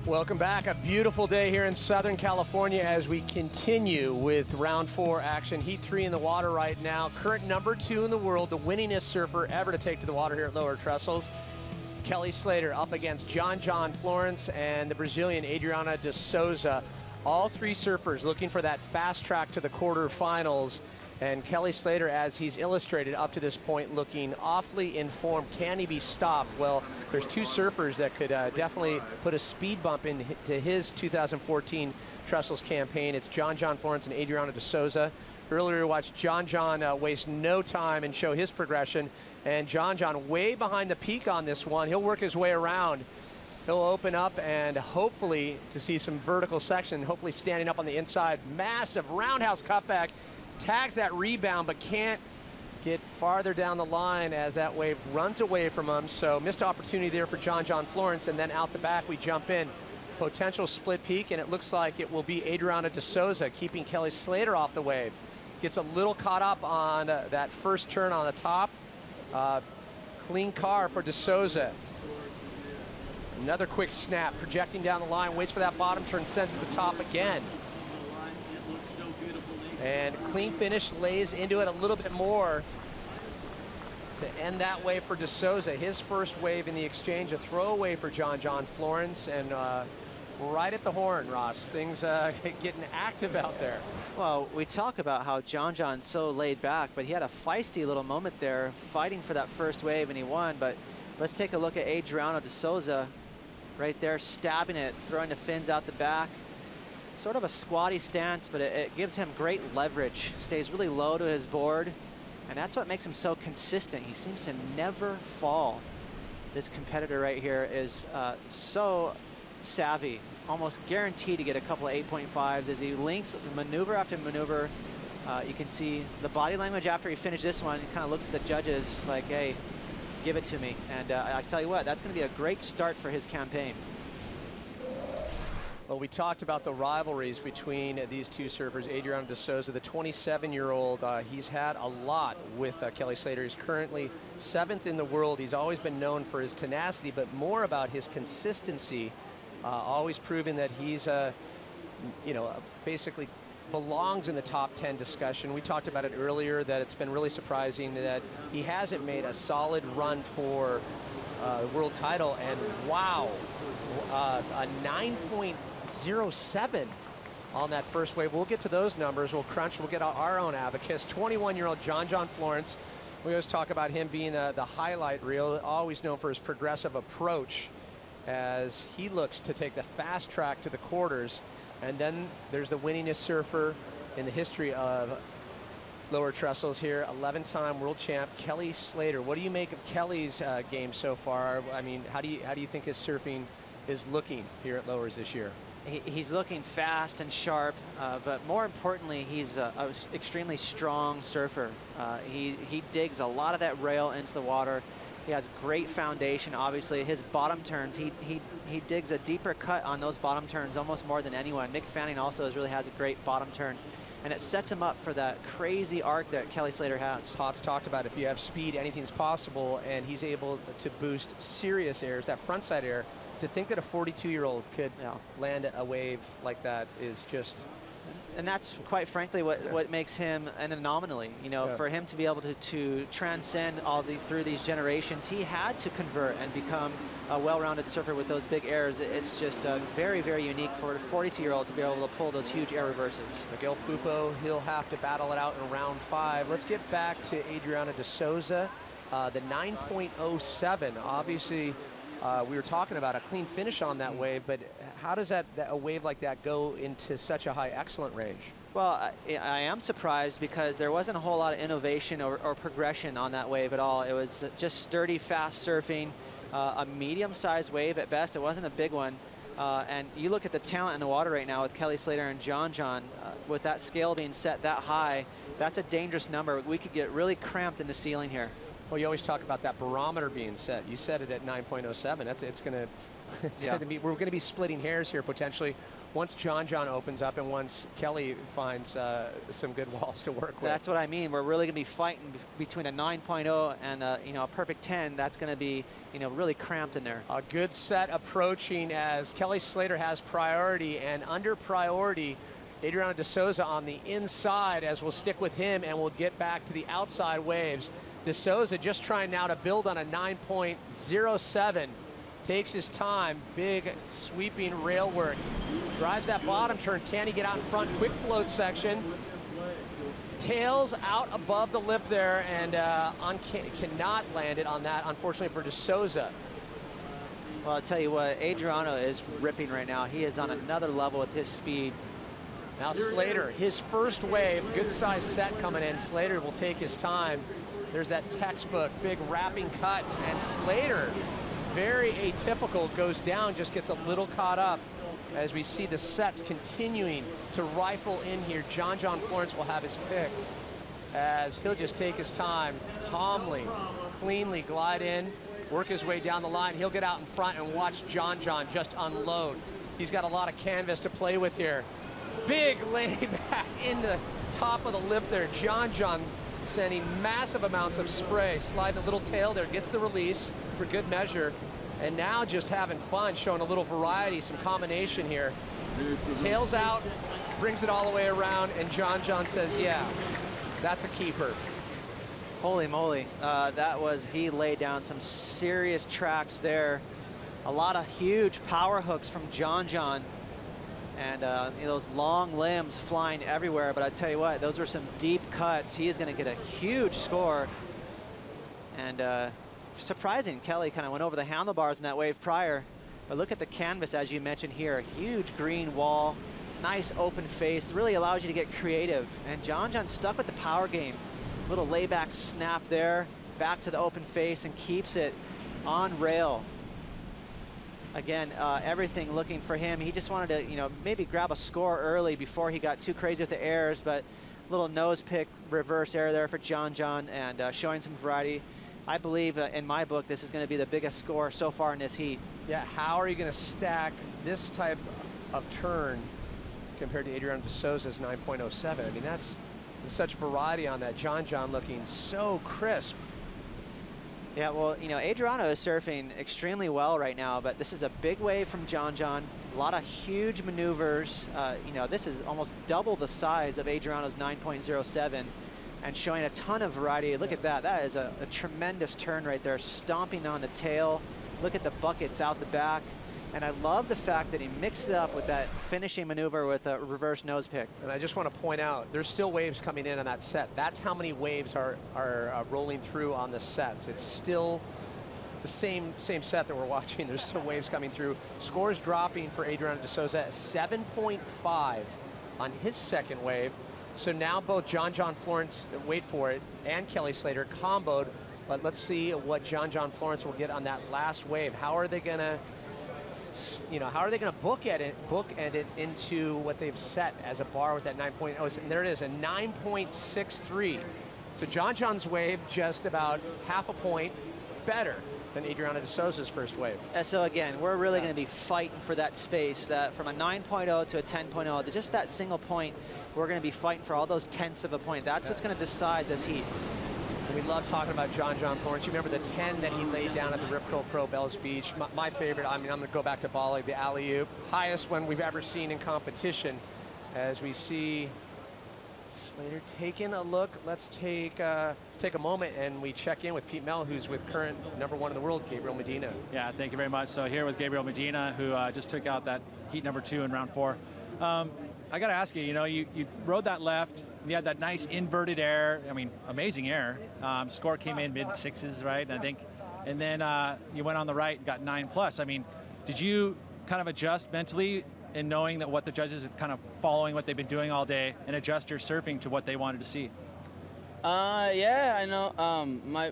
Welcome back. A beautiful day here in Southern California as we continue with round 4 action. Heat 3 in the water right now. Current number 2 in the world, the winningest surfer ever to take to the water here at Lower Trestles. Kelly Slater up against John Florence and the Brazilian Adriano De Souza. All three surfers looking for that fast track to the quarterfinals. And Kelly Slater, as he's illustrated up to this point, looking awfully informed. Can he be stopped? Well, there's two surfers that could definitely put a speed bump into his 2014 Trestles campaign. It's John Florence and Adriano De Souza. Earlier we watched John waste no time and show his progression. And John way behind the peak on this one. He'll work his way around. He'll open up and hopefully to see some vertical section, hopefully standing up on the inside. Massive roundhouse cutback. Tags that rebound, but can't get farther down the line as that wave runs away from him. So missed opportunity there for John Florence, and then out the back we jump in. Potential split peak, and it looks like it will be Adriano De Souza keeping Kelly Slater off the wave. Gets a little caught up on that first turn on the top. Clean car for De Souza. Another quick snap, projecting down the line, waits for that bottom turn, sends it to the top again. And clean finish, lays into it a little bit more to end that wave for De Souza. His first wave in the exchange, a throwaway for John Florence, and right at the horn, Ross. Things getting active out there. Well, we talk about how John's so laid back, but he had a feisty little moment there fighting for that first wave, and he won. But let's take a look at Adriano De Souza right there, stabbing it, throwing the fins out the back. Sort of a squatty stance, but it gives him great leverage. Stays really low to his board, and that's what makes him so consistent. He seems to never fall. This competitor right here is so savvy, almost guaranteed to get a couple of 8.5s as he links maneuver after maneuver. You can see the body language after he finished this one. He kind of looks at the judges like, hey, give it to me. And I tell you what, that's going to be a great start for his campaign. Well, we talked about the rivalries between these two surfers. Adriano De Souza, the 27-year-old, he's had a lot with Kelly Slater. He's currently 7th in the world. He's always been known for his tenacity, but more about his consistency. Always proving that he's, basically belongs in the top 10 discussion. We talked about it earlier, that it's been really surprising that he hasn't made a solid run for the world title, and wow, a 9.07 on that first wave. We'll get to those numbers. We'll crunch. We'll get our own abacus. 21-year-old John Florence. We always talk about him being the highlight reel, always known for his progressive approach as he looks to take the fast track to the quarters. And then there's the winningest surfer in the history of Lower Trestles here, 11-time world champ Kelly Slater. What do you make of Kelly's game so far? I mean, how do you think his surfing is looking here at Lowers this year? He's looking fast and sharp, but more importantly, he's an extremely strong surfer. He digs a lot of that rail into the water. He has great foundation. Obviously, his bottom turns, he digs a deeper cut on those bottom turns almost more than anyone. Nick Fanning also really has a great bottom turn, and it sets him up for that crazy arc that Kelly Slater has. Potts talked about if you have speed, anything's possible, and he's able to boost serious airs, that frontside air. To think that a 42-year-old could land a wave like that is just... And that's quite frankly what makes him an anomaly. You know, for him to be able to transcend through these generations, he had to convert and become a well-rounded surfer with those big airs. It's just very, very unique for a 42-year-old to be able to pull those huge air reverses. Miguel Pupo, he'll have to battle it out in round 5. Let's get back to Adriano De Souza. The 9.07, obviously, we were talking about a clean finish on that wave, but how does a wave like that go into such a high excellent range? Well, I am surprised because there wasn't a whole lot of innovation or progression on that wave at all. It was just sturdy, fast surfing, a medium-sized wave at best. It wasn't a big one. And you look at the talent in the water right now with Kelly Slater and John, with that scale being set that high, that's a dangerous number. We could get really cramped in the ceiling here. Well, you always talk about that barometer being set. You set it at 9.07. It's going to be, we're going to be splitting hairs here potentially. once John opens up and once Kelly finds some good walls to work with. That's what I mean. We're really going to be fighting between a 9.0 and a perfect 10. That's going to be really cramped in there. A good set approaching as Kelly Slater has priority, and under priority, Adriano De Souza on the inside, as we'll stick with him and we'll get back to the outside waves. De Souza just trying now to build on a 9.07. Takes his time, big sweeping rail work. Drives that bottom turn, can he get out in front? Quick float section. Tails out above the lip there, and cannot land it on that, unfortunately for De Souza. Well, I'll tell you what, Adriano is ripping right now. He is on another level with his speed. Now Slater, his first wave, good size set coming in. Slater will take his time. There's that textbook, big wrapping cut, and Slater, very atypical, goes down, just gets a little caught up as we see the sets continuing to rifle in here. John Florence will have his pick as he'll just take his time, calmly, cleanly glide in, work his way down the line. He'll get out in front and watch John just unload. He's got a lot of canvas to play with here. Big lay back in the top of the lip there. John sending massive amounts of spray, sliding a little tail there, gets the release for good measure, and now just having fun, showing a little variety, some combination here. Tails out, brings it all the way around, and John says, yeah, that's a keeper. Holy moly, he laid down some serious tracks there. A lot of huge power hooks from John. And those long limbs flying everywhere, but I tell you what, those were some deep cuts. He is going to get a huge score. And surprising, Kelly kind of went over the handlebars in that wave prior. But look at the canvas, as you mentioned here, a huge green wall, nice open face, really allows you to get creative. And John stuck with the power game. Little layback snap there, back to the open face, and keeps it on rail. Again, everything looking for him. He just wanted to, maybe grab a score early before he got too crazy with the airs, but little nose pick reverse air there for John, and showing some variety. I believe in my book, this is going to be the biggest score so far in this heat. Yeah, how are you going to stack this type of turn compared to Adriano De Souza's 9.07? I mean, that's such variety on that. John looking so crisp. Yeah, well, Adriano is surfing extremely well right now, but this is a big wave from John. A lot of huge maneuvers. This is almost double the size of Adriano's 9.07 and showing a ton of variety. Look at that. That is a tremendous turn right there, stomping on the tail. Look at the buckets out the back. And I love the fact that he mixed it up with that finishing maneuver with a reverse nose pick. And I just want to point out, there's still waves coming in on that set. That's how many waves are rolling through on the sets. It's still the same set that we're watching. There's still waves coming through. Scores dropping for Adriano De Souza at 7.5 on his second wave. So now both John Florence, wait for it, and Kelly Slater comboed. But let's see what John Florence will get on that last wave. How are they going to bookend it into what they've set as a bar with that 9.0? And there it is, a 9.63. So John's wave just about half a point better than Adriano De Souza's first wave. So again, we're really going to be fighting for that space, that from a 9.0 to a 10.0, just that single point, we're going to be fighting for all those tenths of a point. That's what's going to decide this heat. We love talking about John Florence. You remember the 10 that he laid down at the Rip Curl Pro Bells Beach? My favorite, I'm going to go back to Bali, the alley-oop. Highest one we've ever seen in competition. As we see Slater taking a look. Let's take a moment and we check in with Pete Mel, who's with current #1 in the world, Gabriel Medina. Yeah, thank you very much. So here with Gabriel Medina, who just took out that heat #2 in round 4. I got to ask you, you rode that left. You had that nice inverted air. I mean, amazing air. Score came in mid-6s, right? I think. And then you went on the right and got 9+. I mean, did you kind of adjust mentally in knowing that what the judges are kind of following what they've been doing all day and adjust your surfing to what they wanted to see? Yeah, I know.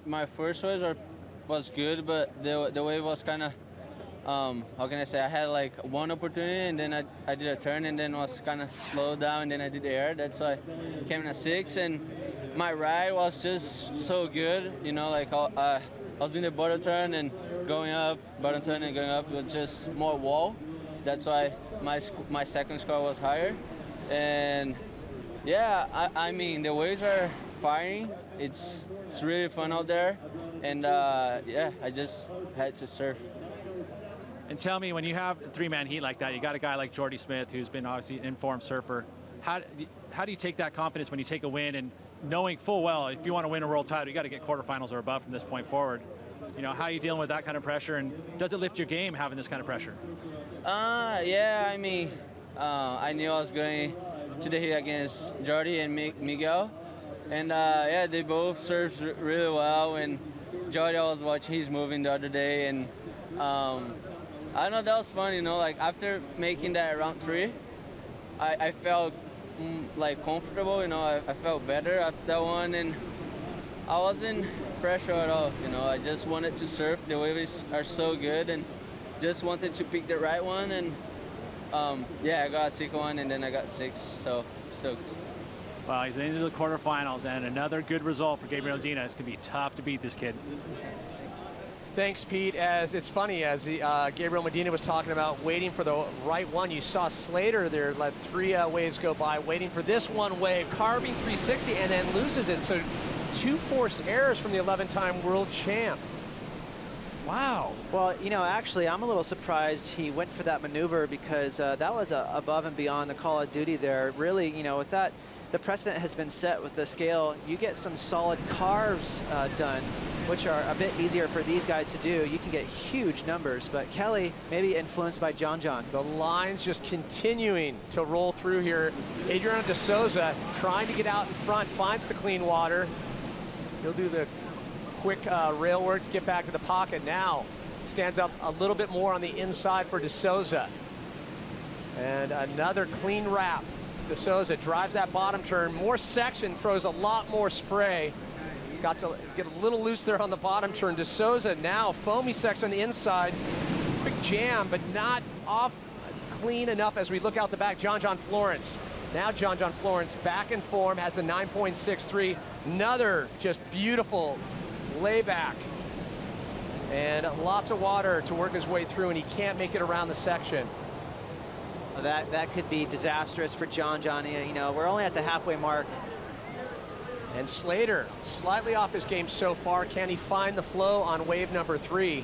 My first wave was good, but the wave was kind of, how can I say, I had like one opportunity and then I did a turn and then was kind of slowed down and then I did the air. That's why I came in a 6 and my ride was just so good. Like I was doing the bottom turn and going up, bottom turn and going up. It was just more wall. that's why my second score was higher. And yeah, I mean the waves are firing. It's really fun out there, and yeah, I just had to surf. And tell me, when you have a three-man heat like that, you got a guy like Jordy Smith, who's been obviously an informed surfer. How do you take that confidence when you take a win and knowing full well if you want to win a world title, you got to get quarterfinals or above from this point forward? You know, how are you dealing with that kind of pressure, and does it lift your game having this kind of pressure? Yeah, I mean, I knew I was going to the heat against Jordy and Miguel, and yeah, they both surfed really well. And Jordy, I was watching his moving the other day, and I don't know, that was fun, you know, like after making that round 3, I felt like comfortable, you know, I felt better after that one, and I wasn't pressure at all, you know, I just wanted to surf. The waves are so good, and just wanted to pick the right one, and yeah, I got a 6th one, and then I got 6, so stoked. Well, he's into the quarterfinals, and another good result for Gabriel Medina. It's going to be tough to beat this kid. Thanks, Pete. As it's funny, as Gabriel Medina was talking about waiting for the right one, you saw Slater there let 3 waves go by, waiting for this one wave, carving 360, and then loses it. So 2 forced errors from the 11-time world champ. Wow. Well, you know, actually, I'm a little surprised he went for that maneuver, because that was above and beyond the call of duty there. Really, you know, with that, the precedent has been set with the scale. You get some solid carves done, which are a bit easier for these guys to do. You can get huge numbers, but Kelly maybe influenced by John. The lines just continuing to roll through here. Adriano De Souza trying to get out in front, finds the clean water. He'll do the quick rail work, get back to the pocket. Now stands up a little bit more on the inside for De Souza. And another clean wrap. De Souza drives that bottom turn, more section, throws a lot more spray. Got to get a little loose there on the bottom turn. De Souza now foamy section on the inside. Quick jam, but not off clean enough as we look out the back. John Florence. Now John Florence back in form, has the 9.63. Another just beautiful layback. And lots of water to work his way through, and he can't make it around the section. That could be disastrous for John. You know, we're only at the halfway mark. And Slater, slightly off his game so far. Can he find the flow on wave number 3?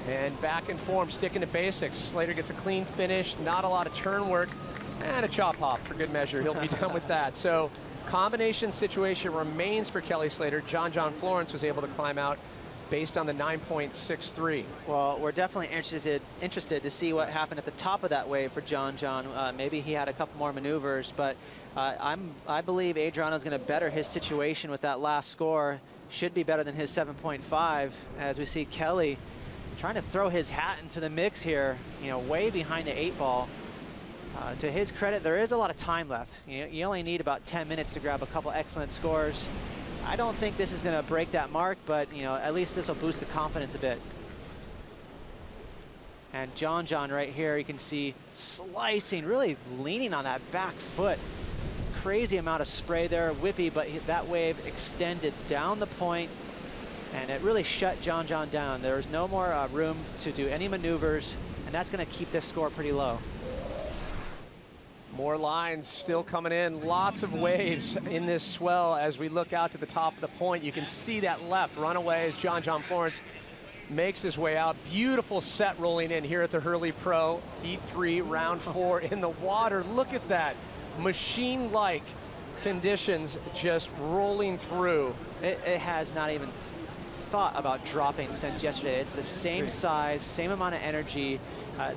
And back in form, sticking to basics. Slater gets a clean finish, not a lot of turn work, and a chop hop for good measure. He'll be done with that. So combination situation remains for Kelly Slater. John Florence was able to climb out based on the 9.63. Well, we're definitely interested to see what happened at the top of that wave for John. Maybe he had a couple more maneuvers, but I believe Adriano's going to better his situation with that last score. Should be better than his 7.5, as we see Kelly trying to throw his hat into the mix here, you know, way behind the 8 ball. To his credit, there is a lot of time left. You only need about 10 minutes to grab a couple excellent scores. I don't think this is going to break that mark, but you know, at least this will boost the confidence a bit. And John right here, you can see slicing, really leaning on that back foot. Crazy amount of spray there, whippy, but that wave extended down the point, and it really shut John down. There's no more room to do any maneuvers, and that's going to keep this score pretty low. More lines still coming in. Lots of waves in this swell as we look out to the top of the point. You can see that left runaway as John Florence makes his way out. Beautiful set rolling in here at the Hurley Pro. Heat 3, round 4 in the water. Look at that. Machine-like conditions just rolling through. It has not even thought about dropping since yesterday. It's the same size, same amount of energy.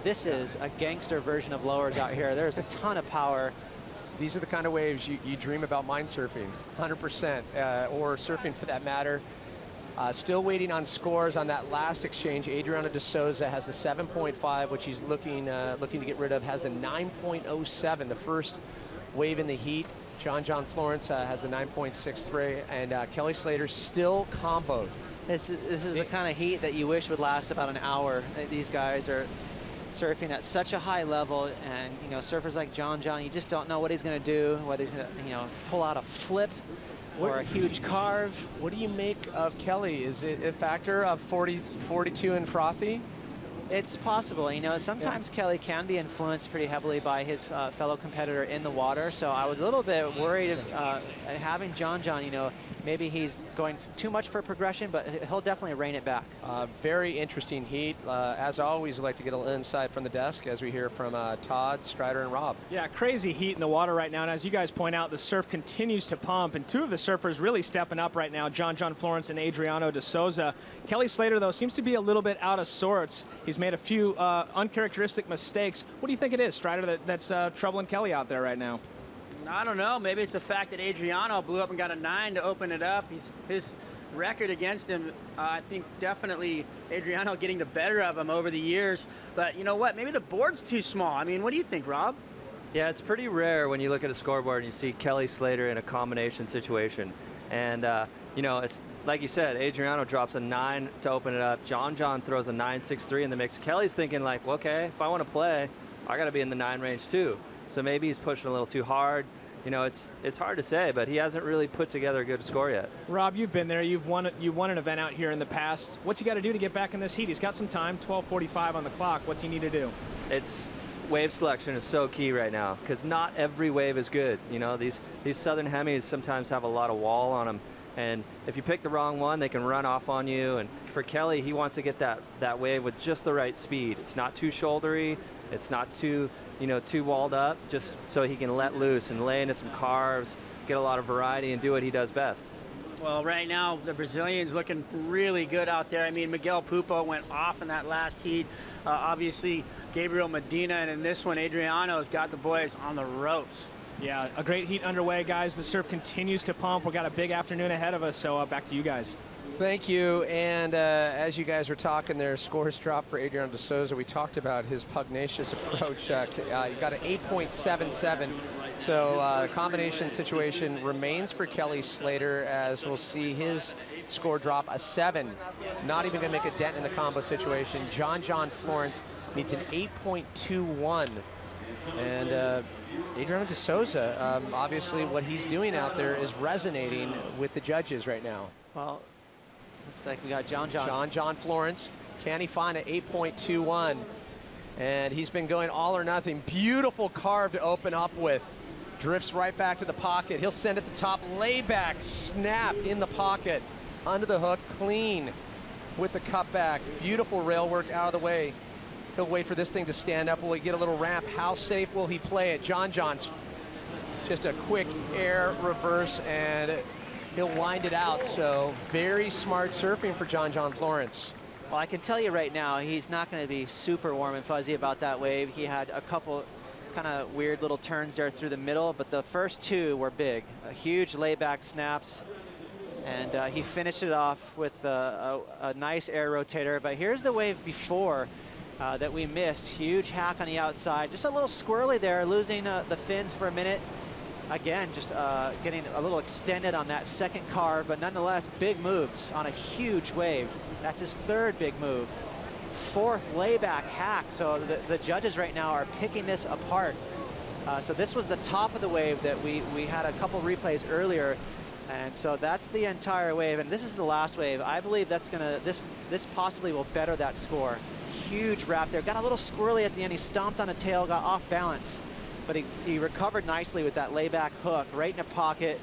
This is a gangster version of lowers out here. There's a ton of power. These are the kind of waves you dream about mind surfing, 100%, or surfing for that matter. Still waiting on scores on that last exchange. Adriano De Souza has the 7.5, which he's looking to get rid of, has the 9.07, the first wave in the heat. John Florence has the 9.63, and Kelly Slater still comboed. This is the kind of heat that you wish would last about an hour. These guys are surfing at such a high level, and you know, surfers like John, you just don't know what he's going to do, whether he's going to, you know, pull out a flip or a huge carve. What do you make of Kelly? Is it a factor of 42 and frothy? It's possible. You know, sometimes Kelly can be influenced pretty heavily by his fellow competitor in the water. So I was a little bit worried having John, you know, maybe he's going too much for progression, but he'll definitely rein it back. Very interesting heat. As always, we'd like to get a little insight from the desk as we hear from Todd, Strider, and Rob. Yeah, crazy heat in the water right now. And as you guys point out, the surf continues to pump. And two of the surfers really stepping up right now, John Florence and Adriano De Souza. Kelly Slater, though, seems to be a little bit out of sorts. He's made a few uncharacteristic mistakes. What do you think it is, Strider, that's troubling Kelly out there right now? I don't know. Maybe it's the fact that Adriano blew up and got a 9 to open it up. His record against him, I think definitely Adriano getting the better of him over the years. But you know what? Maybe the board's too small. I mean, what do you think, Rob? Yeah, it's pretty rare when you look at a scoreboard and you see Kelly Slater in a combination situation. And, you know, it's like you said, Adriano drops a 9 to open it up. John throws a 9.63 in the mix. Kelly's thinking like, well, okay, if I want to play, I got to be in the 9 range too. So maybe he's pushing a little too hard. You know, it's hard to say, but he hasn't really put together a good score yet. Rob, you've been there. You've won an event out here in the past. What's he got to do to get back in this heat? He's got some time, 12:45 on the clock. What's he need to do? It's wave selection is so key right now because not every wave is good. You know, these southern hemis sometimes have a lot of wall on them, and if you pick the wrong one, they can run off on you. And for Kelly, he wants to get that wave with just the right speed. It's not too shouldery. It's not too, you know, too walled up, just so he can let loose and lay into some carves, get a lot of variety, and do what he does best. Well, right now, the Brazilian's looking really good out there. I mean, Miguel Pupo went off in that last heat. Obviously, Gabriel Medina, and in this one, Adriano's got the boys on the ropes. Yeah, a great heat underway, guys. The surf continues to pump. We've got a big afternoon ahead of us, so back to you guys. Thank you. And as you guys were talking there, scores dropped for Adriano De Souza. We talked about his pugnacious approach. He got an 8.77. So combination situation remains for Kelly Slater, as we'll see his score drop a 7. Not even going to make a dent in the combo situation. John Florence meets an 8.21. And Adriano De Souza, obviously what he's doing out there is resonating with the judges right now. Well, looks like we got John. John Florence. Can he find an 8.21? And he's been going all or nothing. Beautiful carve to open up with. Drifts right back to the pocket. He'll send it to the top. Layback, snap in the pocket. Under the hook, clean with the cutback. Beautiful rail work out of the way. He'll wait for this thing to stand up. Will he get a little ramp? How safe will he play it? John's just a quick air reverse, and he'll wind it out. So very smart surfing for John Florence. Well, I can tell you right now, he's not going to be super warm and fuzzy about that wave. He had a couple kind of weird little turns there through the middle, but the first two were big. Huge layback snaps, and he finished it off with a nice air rotator. But here's the wave before that we missed. Huge hack on the outside. Just a little squirrely there, losing the fins for a minute. Again, just getting a little extended on that second carve, but nonetheless, big moves on a huge wave. That's his third big move. Fourth layback hack. So the judges right now are picking this apart. So this was the top of the wave that we had a couple replays earlier. And so that's the entire wave. And this is the last wave. I believe that's gonna, this possibly will better that score. Huge wrap there. Got a little squirrely at the end. He stomped on a tail, got off balance. But he recovered nicely with that layback hook right in the pocket.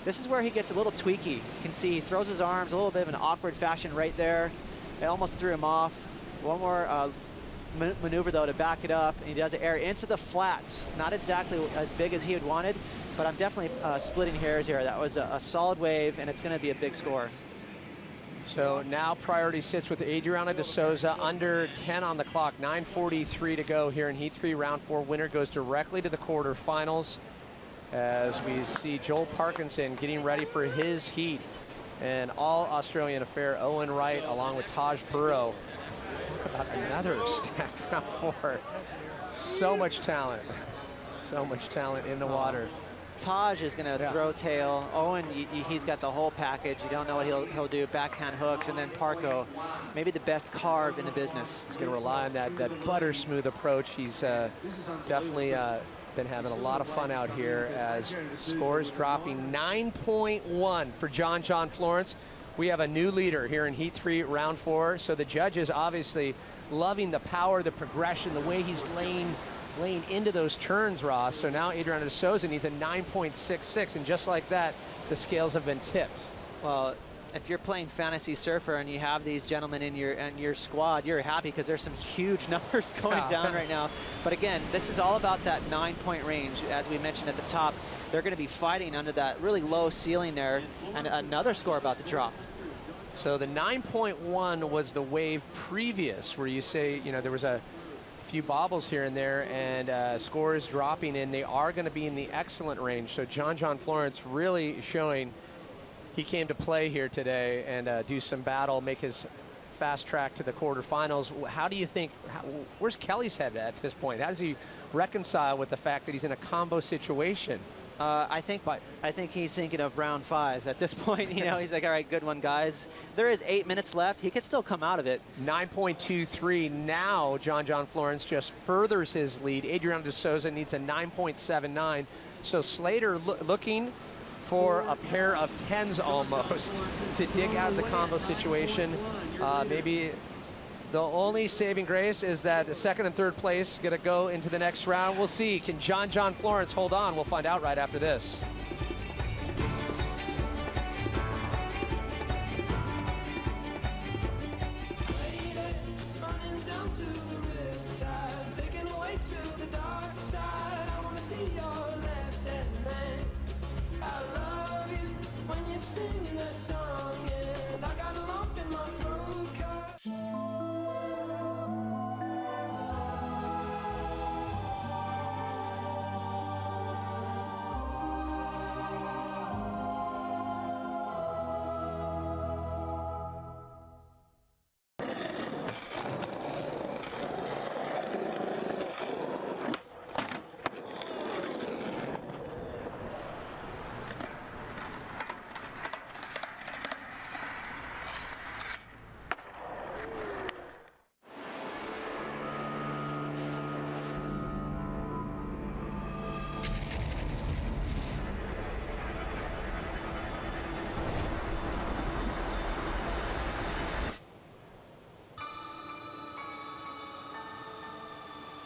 This is where he gets a little tweaky. You can see he throws his arms a little bit of an awkward fashion right there. It almost threw him off. One more maneuver though to back it up, and he does it air into the flats. Not exactly as big as he had wanted, but I'm definitely splitting hairs here. That was a solid wave, and it's going to be a big score. So now priority sits with Adriano De Souza, under 10 on the clock, 9:43 to go here in Heat 3, Round 4. Winner goes directly to the quarterfinals, as we see Joel Parkinson getting ready for his heat. And all Australian affair, Owen Wright, along with Taj Burrow. Talk about another stacked Round 4. So much talent. So much talent in the water. Taj is going to throw tail. Owen, he's got the whole package. You don't know what he'll do. Backhand hooks, and then Parko, maybe the best carved in the business. He's going to rely on that butter smooth approach. He's definitely been having a lot of fun out here, as scores dropping 9.1 for John Florence. We have a new leader here in Heat 3, Round 4. So the judges obviously loving the power, the progression, the way he's laying into those turns, Ross. So now Adriano De Souza needs a 9.66, and just like that, the scales have been tipped. Well, if you're playing Fantasy Surfer and you have these gentlemen in your squad, you're happy because there's some huge numbers going down right now. But again, this is all about that 9-point range. As we mentioned at the top, they're going to be fighting under that really low ceiling there, and another score about to drop. So the 9.1 was the wave previous, where you say, you know, there was a few bobbles here and there, and scores dropping, and they are going to be in the excellent range. So John Florence really showing he came to play here today and do some battle, make his fast track to the quarterfinals. How do you think, where's Kelly's head at this point? How does he reconcile with the fact that he's in a combo situation? I think he's thinking of round 5 at this point. You know, he's like, all right, good one, guys. There is 8 minutes left. He could still come out of it. 9.23. Now John Florence just furthers his lead. Adriano De Souza needs a 9.79. So Slater looking for a pair of 10s almost to dig out of the combo situation. Maybe the only saving grace is that the second and third place going to go into the next round. We'll see. Can John Florence hold on? We'll find out right after this.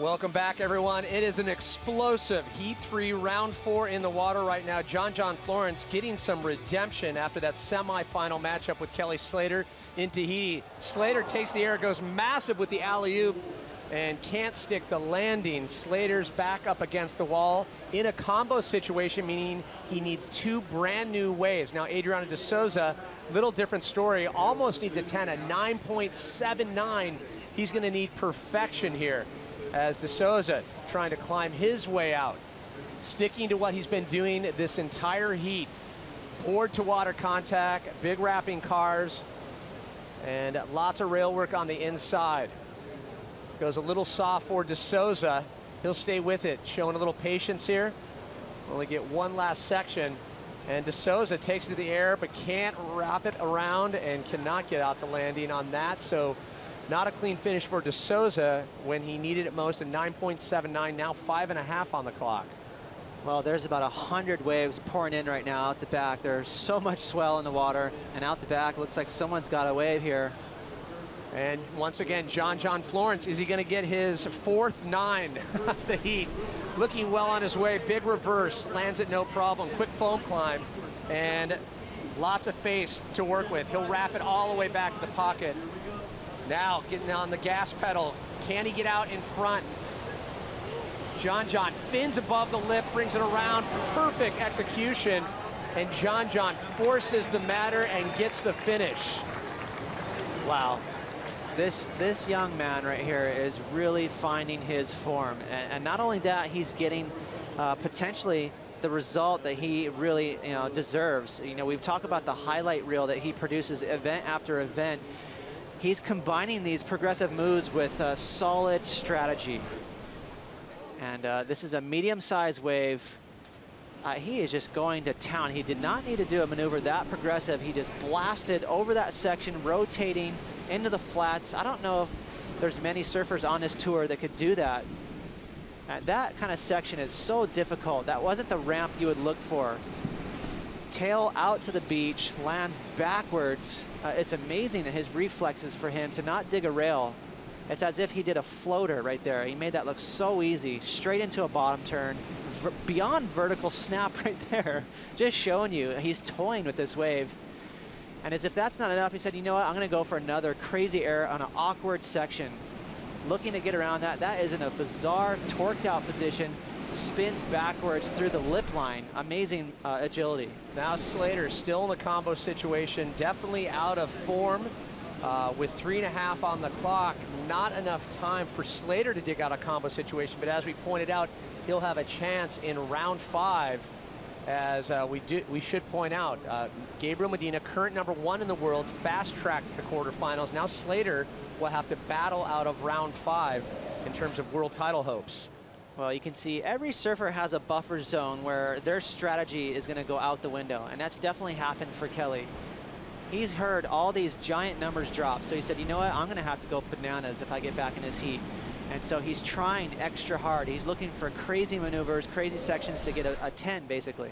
Welcome back, everyone. It is an explosive Heat 3, Round 4 in the water right now. John Florence getting some redemption after that semifinal matchup with Kelly Slater in Tahiti. Slater takes the air, goes massive with the alley-oop, and can't stick the landing. Slater's back up against the wall in a combo situation, meaning he needs 2 brand new waves. Now, Adriano De Souza, little different story, almost needs a 10, a 9.79. He's going to need perfection here, as De Souza trying to climb his way out, sticking to what he's been doing this entire heat. Board to water contact, big wrapping cars, and lots of rail work on the inside. Goes a little soft for De Souza. He'll stay with it, showing a little patience here. Only get one last section, and De Souza takes it to the air, but can't wrap it around and cannot get out the landing on that. So not a clean finish for De Souza when he needed it most, a 9.79, now 5.5 on the clock. Well, there's about 100 waves pouring in right now out the back. There's so much swell in the water, and out the back, looks like someone's got a wave here. And once again, John Florence, is he going to get his 4th 9 of the heat? Looking well on his way, big reverse, lands it no problem, quick foam climb, and lots of face to work with. He'll wrap it all the way back to the pocket. Now getting on the gas pedal. Can he get out in front? John fins above the lip, brings it around. Perfect execution. And John forces the matter and gets the finish. Wow. This young man right here is really finding his form. And not only that, he's getting potentially the result that he really deserves. We've talked about the highlight reel that he produces event after event. He's combining these progressive moves with a solid strategy. And this is a medium-sized wave. He is just going to town. He did not need to do a maneuver that progressive. He just blasted over that section, rotating into the flats. I don't know if there's many surfers on this tour that could do that. That kind of section is so difficult. That wasn't the ramp you would look for. tail out to the beach, lands backwards. It's amazing his reflexes for him to not dig a rail. It's as if he did a floater right there. He made that look so easy, straight into a bottom turn, beyond vertical snap right there. Just showing you, he's toying with this wave. And as if that's not enough, he said, you know what, I'm gonna go for another crazy air on an awkward section. Looking to get around that. That is in a bizarre, torqued out position, spins backwards through the lip line. Amazing agility. Now Slater still in the combo situation, definitely out of form. With 3.5 on the clock, not enough time for Slater to dig out a combo situation, but as we pointed out, he'll have a chance in round 5. As we should point out, Gabriel Medina, current #1 in the world, fast-tracked the quarterfinals. Now Slater will have to battle out of round 5 in terms of world title hopes. Well, you can see every surfer has a buffer zone where their strategy is going to go out the window, and that's definitely happened for Kelly. He's heard all these giant numbers drop, so he said, you know what, I'm going to have to go bananas if I get back in this heat. And so he's trying extra hard. He's looking for crazy maneuvers, crazy sections to get a 10, basically.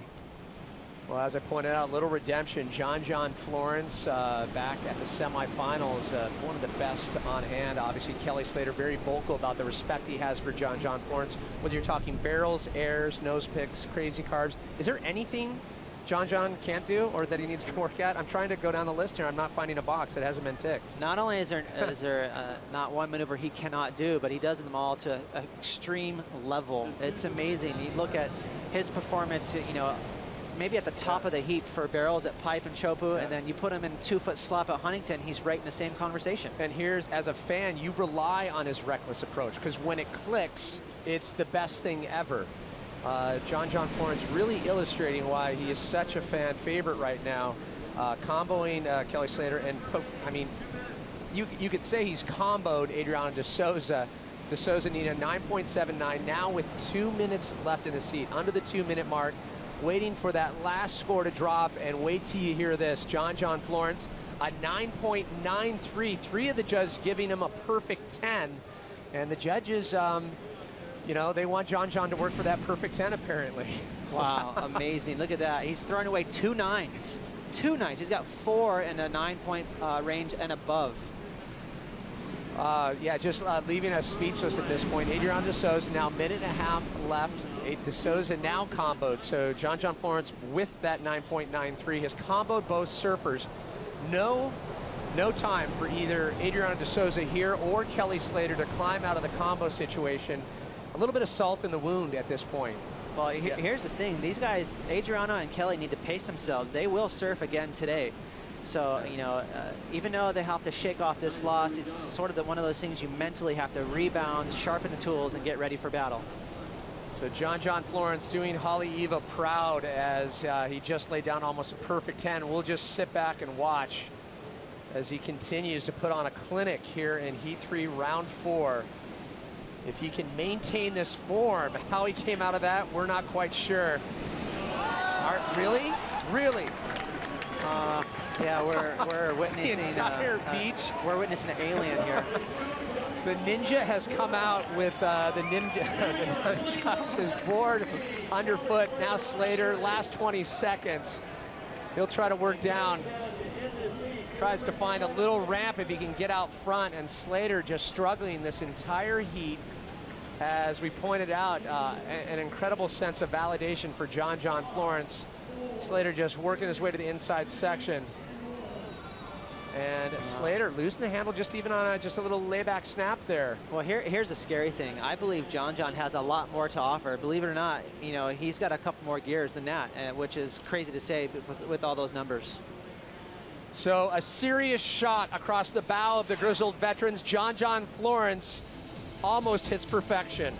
Well, as I pointed out, little redemption. John Florence back at the semifinals, one of the best on hand. Obviously, Kelly Slater very vocal about the respect he has for John Florence. Whether you're talking barrels, airs, nose picks, crazy carbs, is there anything John can't do or that he needs to work at? I'm trying to go down the list here. I'm not finding a box that hasn't been ticked. Not only is there not one maneuver he cannot do, but he does them all to an extreme level. It's amazing. You look at his performance, you know, maybe at the top of the heap for barrels at Pipe and Chopu, and then you put him in 2-foot slop at Huntington, he's right in the same conversation. And here's, as a fan, you rely on his reckless approach, because when it clicks, it's the best thing ever. John Florence really illustrating why he is such a fan favorite right now, comboing Kelly Slater. And I mean, you could say he's comboed Adriano De Souza. De Souza needed a 9.79 now with 2 minutes left in the seat, under the 2-minute mark, waiting for that last score to drop. And wait till you hear this, John Florence, a 9.93. 3 of the judges giving him a perfect 10, and the judges, you know, they want John to work for that perfect 10, apparently. Wow, amazing. Look at that. He's throwing away 2 9s. 2 9s. He's got 4 in the 9-point range and above. Yeah, just leaving us speechless at this point. Adriano De Souza now 1.5 left. De Souza now comboed. So John Florence with that 9.93 has comboed both surfers. No time for either Adriano De Souza here or Kelly Slater to climb out of the combo situation. A little bit of salt in the wound at this point. Well, here's the thing. These guys, Adriano and Kelly, need to pace themselves. They will surf again today. So, you know, even though they have to shake off this loss, it's sort of one of those things you mentally have to rebound, sharpen the tools, and get ready for battle. So John Florence doing Holly Eva proud as he just laid down almost a perfect 10. We'll just sit back and watch as he continues to put on a clinic here in Heat 3, Round 4. If he can maintain this form, how he came out of that, we're not quite sure. Really? Yeah, we're witnessing the entire beach. We're witnessing an alien here. The Ninja has come out with the nunchucks, his board underfoot. Now Slater, last 20 seconds. He'll try to work down. Tries to find a little ramp if he can get out front, and Slater just struggling this entire heat. As we pointed out, an incredible sense of validation for John Florence. Slater just working his way to the inside section. And Slater losing the handle just even on just a little layback snap there. Well, here's a scary thing. I believe John has a lot more to offer. Believe it or not, you know, he's got a couple more gears than that, which is crazy to say with all those numbers. So a serious shot across the bow of the grizzled veterans. John Florence almost hits perfection.